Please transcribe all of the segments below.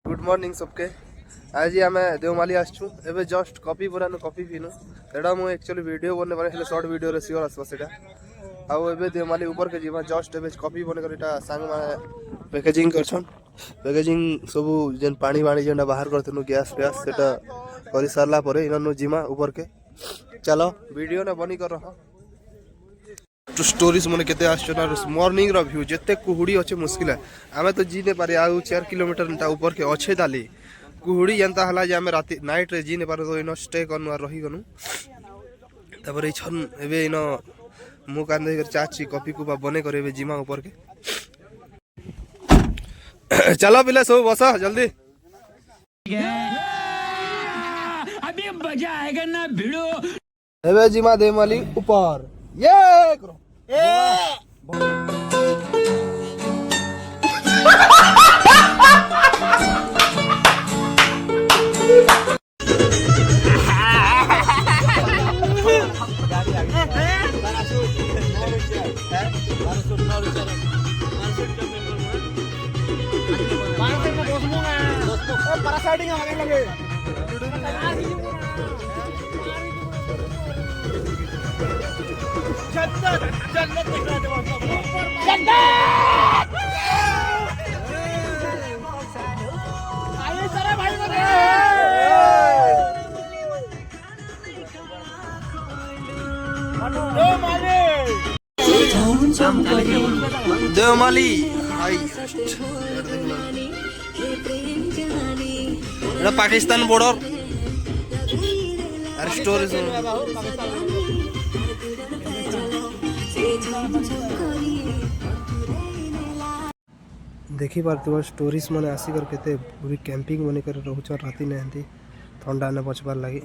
Good morning सबके। आज आम देवमाली आसचु एबे जस्ट कॉफी पुरान कॉफी पीनु सेटा मु एक्चुअली वीडियो बने हेले शॉर्ट वीडियो रे सियोर आसबा सेटा आउ एबे देवमाली ऊपर के जीवा जस्ट एबे कॉफी बने कर एटा संग माने पैकेजिंग करछन। पैकेजिंग सब जेन पानी वाणी जेंडा बाहर करथनु गैस गैस सेटा करि सारला परे इननु जीमा ऊपर के चलो वीडियो ना बनी कर रहा तो स्टोरीज मन केते आछन मॉर्निंग रो व्यू जते कुहुडी अच्छे मुश्किल है आमे तो जी ने पारे आ 4 किलोमीटर ता ऊपर के अच्छे दाली कुहुडी जनता हला जे आमे राती नाइट रे जी ने पारे तो इन स्टे करनु और रही गनु तबरे छन एबे इन मु कांदे कर चाची कॉफी को बने करे एबे जीमा ऊपर के चलो पिले सब बसा जल्दी अभी मजा आएगा ना भिड़ो। एबे जीमा देवमाली ऊपर ये करो पैरासाइटिंग आने लगे देवमाली पाकिस्तान बॉर्डर और स्टोरेज देखी पार्थिव स्टोरीज मैंने आसिकर केते पूरी कैंपिंग बनी कर रोच राति नहती ठंडा ने बचबार लगी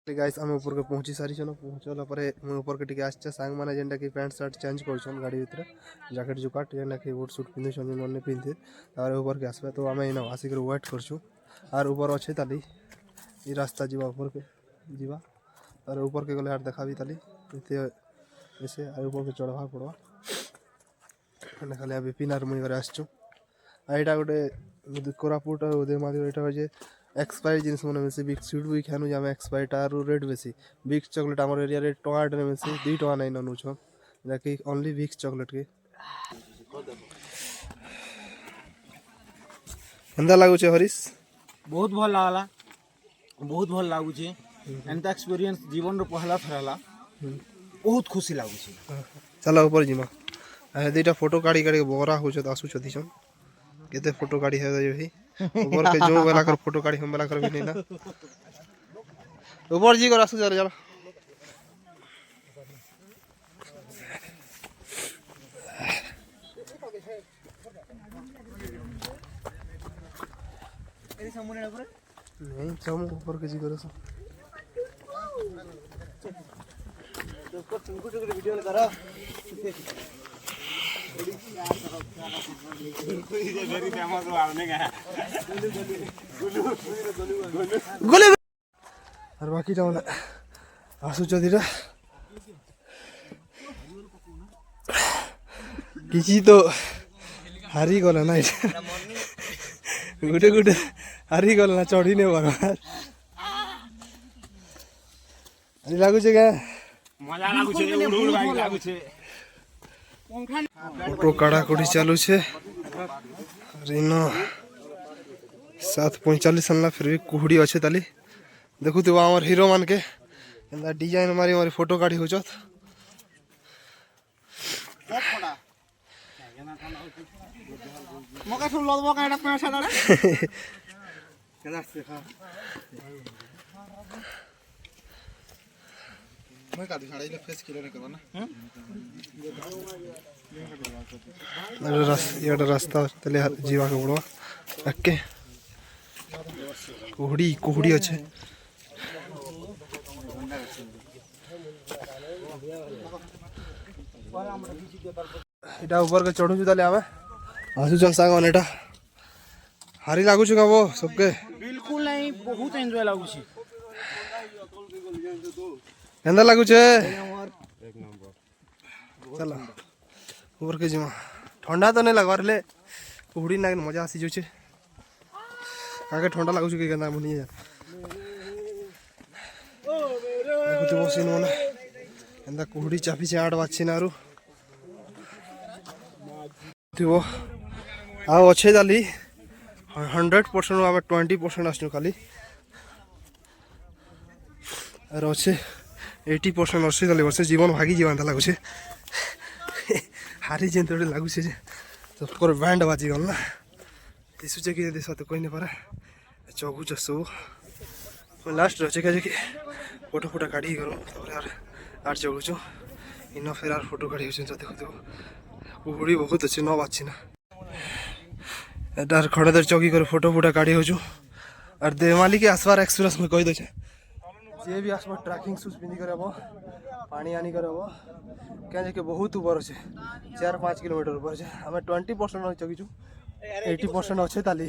गाइस हम ऊपर के पहुंची सारी छन पहुंचला परे हम ऊपर के टिके आछे सांग माने जेंडा की पैंट शर्ट चेंज करछन गाड़ी भीतर जैकेट जुकाट जेंडा की बूट सूट पिंदे छन मन पिंदे तारे ऊपर के आसबे तो हमें इना आसी कर वेट करछु और ऊपर अच्छे ताली ई रास्ता जीवा ऊपर के जीवा और ऊपर के गले हाथ देखाबी ताली इते ऐसे और ऊपर के चढ़वा पड़वा ने खाली अभी पिनार मुई करे आछछु आइटा गोटे कोरापुट देवमाली एटा जे एक्सपायरी जिनिस मन मिसी बिग स्वीट भी खानु जामे एक्सपायरी तार रेट बेसी बिग चॉकलेट हमर एरिया रे टमाटर में मिसी 2 टका नै ननु छ जाकी ओनली बिग चॉकलेट के अंदा लागु छे हरीश बहुत भल लागला बहुत भल लागु छे एंता एक्सपीरियंस जीवन रो पहला थरला बहुत खुशी लागु छे चला ऊपर जिमा आ दुटा फोटो काडी काडी बोरा हो छ आसु छथि छ केते फोटो काडी है जे भी ऊपर के जो वाला कर फोटो काढी हम वाला कर भी नहीं ना ऊपर जी कर आसु चल चल एरी सामने ऊपर नहीं चम ऊपर के जी कर सो तो कुछ वीडियो करा और बाकी आसु चौधरी किसी तो हारी गला ना गुटे गुटे हारी गला ना चढ़ी नहीं बार लागू छे क्या मजा लागु छे उड़ उड़ बाइक लागु छे फोटो काढ़ाकुढ़ी चालू छे 7:45 सनला फिर भी कुहुड़ी अच्छे ताली देखु तो हमार हीरो मान के डिजाइन मारी मारी फोटो काढ़ी हो चत मका सुन लदबो काटा पैसा दादा केदा से खा मैं का दिखाड़ा इले फेस किलो नहीं करबा ना ये रास्ता तले जीवा के बड़वा अक्के कुहुड़ी कुहुड़ी अच्छे এটা উপর কে চড়ুছু তাহলে আমি আসুছন সাং অনেটা हारी लागू का वो सबके बिल्कुल नहीं बहुत एंजॉय लागुଛି केंदा लागू छे चलो ऊपर के जिमा ठंडा तो नहीं लगवार ले कुहड़ी ना मजा आसी जुछे आगे ठंडा लागू के केंदा मुनी जा देखो बसिन मने केंदा कुहड़ी चापी से 8 बाछी नारू थिबो आ अच्छे जाली 100% आम 20% आसनु खाली और अच्छे 80% अच्छे जाली बसे जीवन भागी जीवन लगुचे हारी जेन थोड़े लगुचे सबको बैंड बाजी गल ना दिशुचे कि दिशा तो कोई नहीं पारे चौगु चसो लास्ट रचे कि फोटो फोटो काढ़ी करो यार आर चौगुचो इन फिर आर फोटो काढ़ी देखो देखो कुहुड़ी बहुत अच्छे न बाची ना एटार खड़ेदार चौकी कर फोटो फोटो काढ़ी हो और देवाली के आसबार एक्सपीरियंस में कही दे जे भी आसबार ट्रैकिंग शूज पिंधि कर पानी आनी कर क्या बहुत ऊपर अच्छे 4-5 किलोमीटर ऊपर अच्छे आम 20% चकीचु 80% अच्छे ताली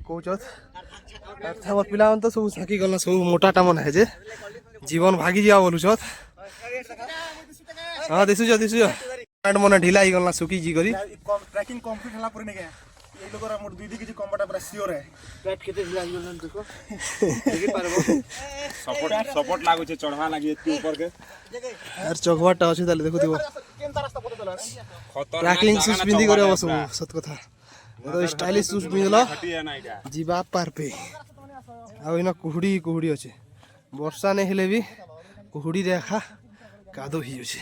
कौचत पिला तो सब साकी गल सब मोटाटा मन है जे जीवन भागी जा बोलुचत हाँ दिशुच दिशुच पैंट मन ढिला ही गल सुखी जी करी ट्रैकिंग कंप्लीट होला पर नहीं ये लोग मोर दीदी के कंबटा पूरा सियोर है पेट केते ढिला गल देखो देखि पारबो सपोर्ट लागु छे चढ़वा लागि एती ऊपर के यार चौकवाटा अछि ताले देखो दिबो केनता रास्ता पता चला ट्रैकिंग शूज पिंधि करे बस सत कथा तो स्टाइलिश शूज पिंधला जीवा पार पे आ इना कुहुड़ी कुहुड़ी अछि वर्षा नहीं हेले भी कुहुड़ी रेखा कादो ही अछि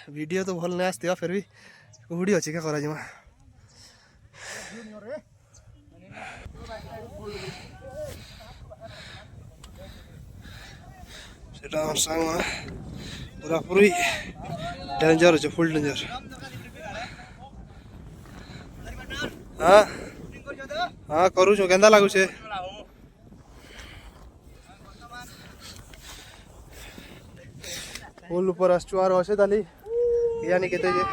वीडियो तो भल नहीं आसते फिर भी कुहुड़ी अच्छी क्या करा जिमा सेटा सांग पूरा पूरी डेंजर है फुल डेंजर हाँ हाँ करू छो केंदा लागू छे फुल ऊपर आसचु आर अछे ताली यानी केते जे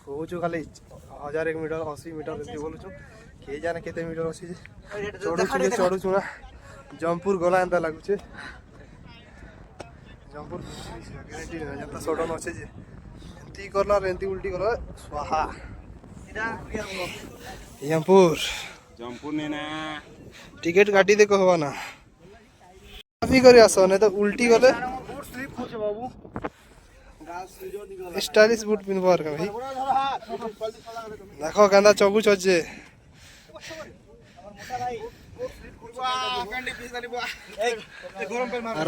कहूछु खाली 1001 मीटर 80 मीटर एते बोलुछु के जाने केते मीटर अछि जे चढ़ू छु ना जमपुर गला एंता लागु छे जमपुर गारंटी न जता सडन अछि जे एंती करला एंती उल्टी करला स्वाहा जमपुर ने ना टिकट काटी दे कहवा ना काफी करे आसो ने तो उल्टी गले बूट स्लिप होचे बाबू स्टाइलिश बूट पिनबार का भाई देखो गंदा चौबुच होचे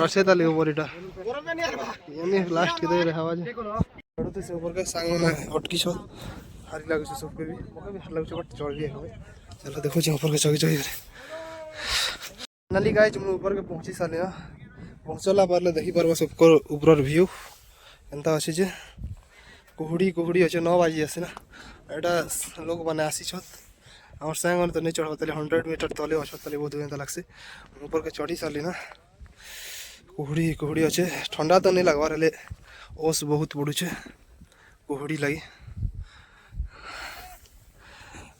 रसे ताली ऊपर इटा यानी लास्ट के दे रे आवाज चढ़ते से ऊपर का सांग ना अटकी छ हारी लागु छ सबके भी मके भी हार लागु छ बट चढ़ गए चलो देखो जे ऊपर के चढ़ी चढ़ी नाली गाइस हम ऊपर के पहुंची साले ना पहुंचला परले देखि परबो सबको ऊपर व्यू एंता अछि जे कुहुड़ी कुहुड़ी अछि 9 बजे आसे ना एटा लोग बने आसी छत हमर संग तो नहीं चढ़ तले 100 मीटर तले अछि तले बहुत एंता लागसे ऊपर के चढ़ी साली ना कुहुड़ी कुहुड़ी अछि ठंडा तो नहीं लगवार ले ओस बहुत बडु छे कुहुड़ी लगी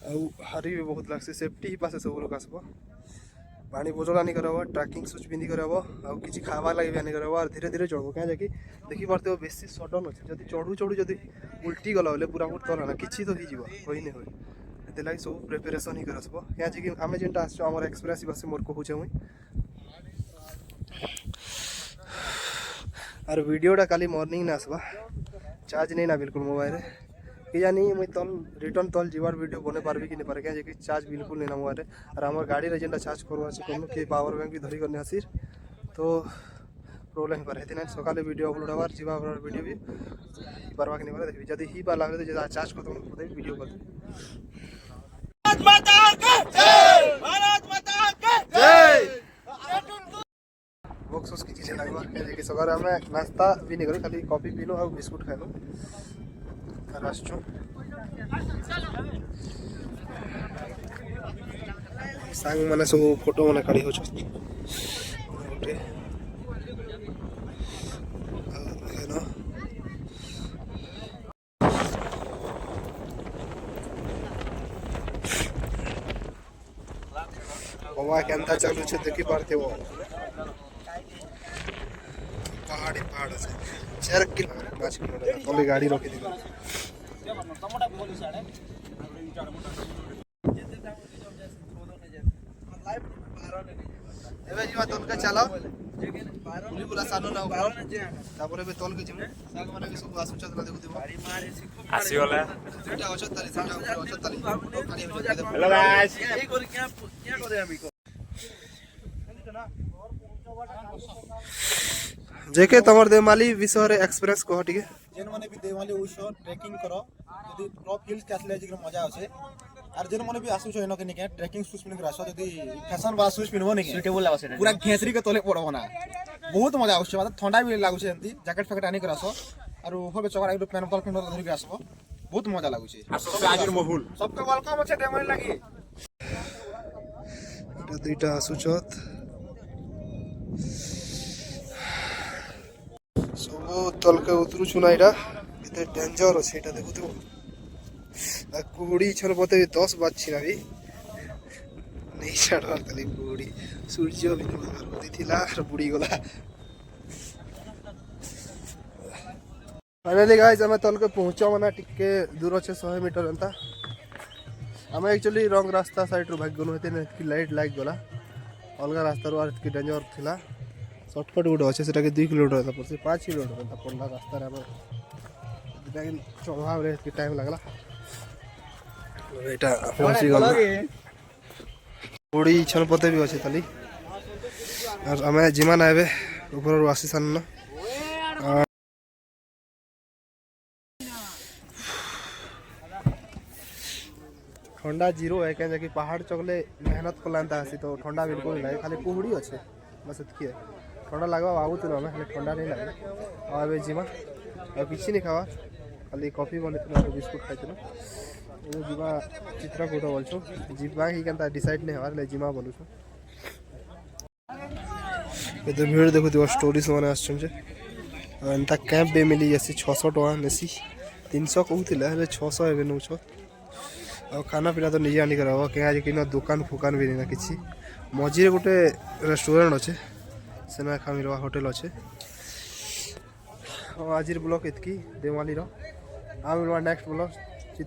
आ हारी भी बहुत लागसे सेफ्टी ही पासे सब लोग आसबो पानी बोतल आनी करब ट्रैकिंग शूज पिंधि करब आ किसी खावा लगे भी आनी करब और धीरे धीरे चढ़ब क्या जाकि देखी पारते हो बेसी सडन अच्छे जब चढ़ू चढ़ू जब उल्टी गला बोले पूरा पूरा तला ना किसी तो ही होई नहीं होई एते लागी सब प्रिपरेशन ही करसबो क्या जाकि आमे जेंटा आसो हमर एक्सप्रेस बस मोर कहू छे मुई और वीडियोटा काली मॉर्निंग ना आसबा चार्ज नहीं ना बिल्कुल मोबाइल कि जानी मुई तल रिटर्न तल जीवार वीडियो बने पारबी कि नहीं पारे क्या जे कि चार्ज बिल्कुल नहीं ना मोबाइल और हमर गाड़ी रे जेंटा चार्ज करवा से कोनो के पावर बैंक भी धरी करने आसीर तो प्रॉब्लम ही पारे हेते ना सकाले वीडियो अपलोड हवार जीवा वीडियो भी पारबा कि नहीं पारे देखबी जदी ही पार लागले तो जे चार्ज खत्म हो दे वीडियो कर भारत माता की जय बॉक्स की चीजें लगवा के सगार हमें नाश्ता भी नहीं करी खाली कॉफी पी लो और बिस्कुट खा लो राष्ट्र सांग माने सब फोटो माने काढी हो छ हवा केंता चालू छे देखि पारते हो पहाड़ আছে 4 किलोमीटर 5 किलोमीटर तले गाड़ी रखी दी एबे जीवा तोल के चलो पुली पूरा सानो ना तापरे बे तोल के जिमु साग माने के सब आसु चतरा देखु दिबो आसी वाला सेटा अचतली सेटा अचतली हेलो गाइस क्या करे अभी को जेके तमर देमाली विषय रे एक्सपीरियंस कह ठीक है जेन माने भी देवाली उषो ट्रेकिंग करो यदि टॉप हिल्स के आसले जिकर मजा आछे आर जेन माने भी आसु छ एनो के निके ट्रेकिंग शूज पिन के आसो यदि फैशन बा शूज पिनबो निके सुटेबल लागो से पूरा घेसरी के तले पड़बो ना बहुत मजा आछे मतलब ठंडा भी लागो छे एंती जैकेट फैकेट आनी कर आसो आर ऊपर पे चकर एक पेन धरि के आसबो बहुत मजा लागो छे सबसे आजर महूल सबके वेलकम আছে देवाली लागि এটা দুইটা আসুচত सब तलके उतरुछु ना এটা এতে ডেঞ্জার আছে এটা দেখো তো कुड़ी छन पते 10 बाजछि ना भी नहीं छाड़वार तली कुड़ी सूर्य भी होती थिला और बुड़ी गला फाइनली गाइस हम तलके पहुंचा मना टिके दूर আছে 100 मीटर अंता हम एक्चुअली रॉन्ग रास्ता साइड रो भाग गनो हेते ने कि लाइट लाग गला अलगा रास्ता रो आर कि डेंजर थिला शॉर्टकट गुड अच्छे सेटा के 2 किलोमीटर था पर से 5 किलोमीटर था पड़ला रास्ता रे हम लेकिन चढ़ाव रे के टाइम लागला एटा पहुंची गला ओडी छनपते भी अछि तली और हमें जिमान आबे ऊपर वासी सन न ठंडा जीरो है क्या कि पहाड़ चगले मेहनत कलांता हसी तो ठंडा बिल्कुल नहीं खाली कुहुड़ी अच्छे बस इतकी है ठंडा लगवा बाबू तो हमें खाली ठंडा नहीं लगे और अबे जीमा और किसी नहीं खावा खाली कॉफी बने बिस्कुट खाई जीवा चित्रकूट बोलछु जीवा ही केनता डिसाइड नहीं हवार ले जीमा बोलछु ये तो भीड़ देखो तो स्टोरीज माने आछन जे एंता कैंप बे मिली जैसे 600 टका नेसी 300 कहूतिला हे 600 एबे नउछ और खाना पीना तो निजे आनी करावा के आज किना दुकान फुकान भी नहीं ना किछि मझिरे गोटे रेस्टोरेंट अच्छे सेना खामिरवा होटल अच्छे और आज ब्लॉग इतकी देवाली रो आ मिलवा नेक्स्ट ब्लॉग